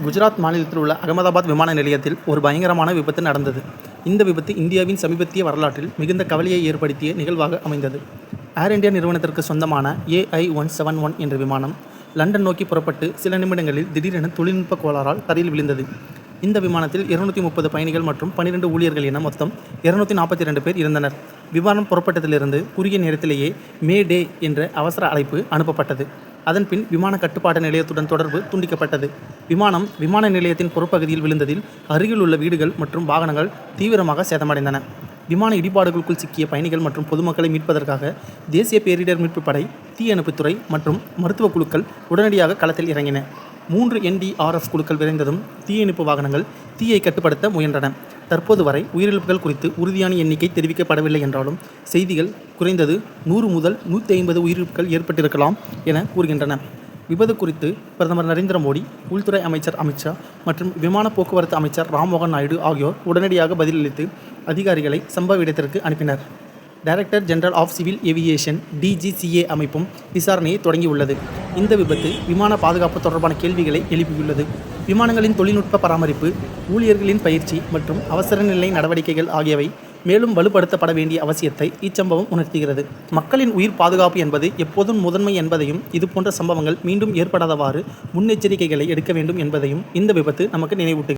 குஜராத் மாநிலத்தில் உள்ள அகமதாபாத் விமான நிலையத்தில் ஒரு பயங்கரமான விபத்து நடந்தது. இந்த விபத்து இந்தியாவின் சமீபத்திய வரலாற்றில் மிகுந்த கவலையை ஏற்படுத்திய நிகழ்வாக அமைந்தது. ஏர் இந்தியா நிறுவனத்திற்கு சொந்தமான AI-171 என்ற விமானம் லண்டன் நோக்கி புறப்பட்டு சில நிமிடங்களில் திடீரென தொழில்நுட்ப கோளாறால் தரையில் விழுந்தது. இந்த விமானத்தில் 230 பயணிகள் மற்றும் 12 ஊழியர்கள் என மொத்தம் 242 பேர் இருந்தனர். விமானம் புறப்பட்டதிலிருந்து குறுகிய நேரத்திலேயே மே டே என்ற அவசர அழைப்பு அனுப்பப்பட்டது. அதன்பின் விமான கட்டுப்பாட்டு நிலையத்துடன் தொடர்பு துண்டிக்கப்பட்டது. விமானம் விமான நிலையத்தின் புறப்பகுதியில் விழுந்ததில் அருகில் உள்ள வீடுகள் மற்றும் வாகனங்கள் தீவிரமாக சேதமடைந்தன. விமான இடிபாடுகளுக்குள் சிக்கிய பயணிகள் மற்றும் பொதுமக்களை மீட்பதற்காக தேசிய பேரிடர் மீட்புப் படை, தீயணைப்புத்துறை மற்றும் மருத்துவ குழுக்கள் உடனடியாக களத்தில் இறங்கின. 3 NDRF குழுக்கள் விரைந்ததும் தீயணைப்பு வாகனங்கள் தீயை கட்டுப்படுத்த முயன்றன. தற்போது வரை உயிரிழப்புகள் குறித்து உறுதியான எண்ணிக்கை தெரிவிக்கப்படவில்லை என்றாலும் செய்திகள் குறைந்தது 100 முதல் 150 உயிரிழப்புகள் ஏற்பட்டிருக்கலாம் என கூறுகின்றன. விபத்து குறித்து பிரதமர் நரேந்திர மோடி, உள்துறை அமைச்சர் அமித் ஷா மற்றும் விமான போக்குவரத்து அமைச்சர் ராம்மோகன் நாயுடு ஆகியோர் உடனடியாக பதிலளித்து அதிகாரிகளை சம்பவ இடத்திற்கு அனுப்பினர். Director general of civil aviation DGCA அமைப்பும் விசாரணையை தொடங்கியுள்ளது. இந்த விபத்து விமான பாதுகாப்பு தொடர்பான கேள்விகளை எழுப்பியுள்ளது. விமானங்களின் தொழில்நுட்ப பராமரிப்பு, ஊழியர்களின் பயிற்சி மற்றும் அவசர நிலை நடவடிக்கைகள் ஆகியவை மேலும் வலுப்படுத்தப்பட வேண்டிய அவசியத்தை இச்சம்பவம் உணர்த்துகிறது. மக்களின் உயிர் பாதுகாப்பு என்பது எப்போதும் முதன்மை என்பதையும், இதுபோன்ற சம்பவங்கள் மீண்டும் ஏற்படாதவாறு முன்னெச்சரிக்கைகளை எடுக்க வேண்டும் என்பதையும் இந்த விபத்து நமக்கு நினைவூட்டுகிறது.